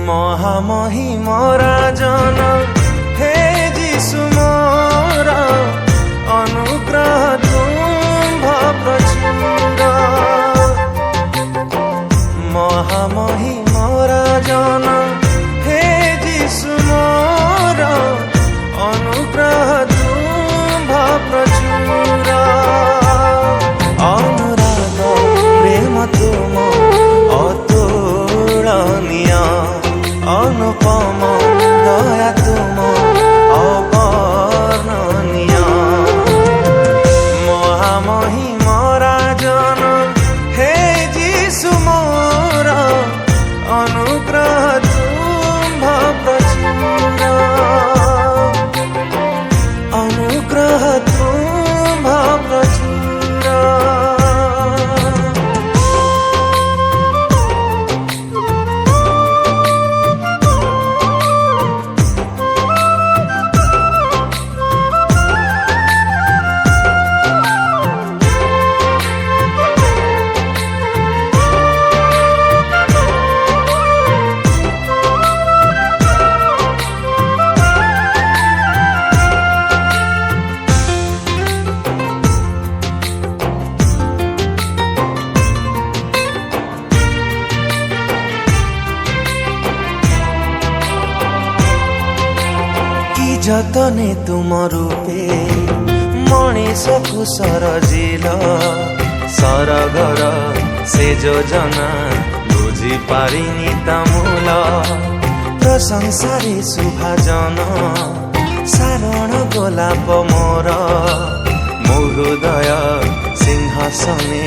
মহামহিমরা জন হে যিশু মোর অনুগ্রহ তুম্ভ প্রচুর। মহামহিমরা জন হে যিশু মোর অনুগ্রহ তুম্ভ প্রচুর। অনুরাগ প্রেম তুম অতুলনীয়, অনুপম দয়া তুম অবর্ণনীয়। মহামহিমরা জন হে যিশু মোর অনুগ্রহ তুম্ভ প্রচুর। অনুগ্রহ তুম্ভ প্রচুর। যতনে তুম রূপে মଣିষকু সরজিল, সরগর সে যোজনা বুঝি পারিনি তামূল। প্রশংসারে শুভাজন সারণ গোলাপ মোর, মো হৃদয় সিংহাসনে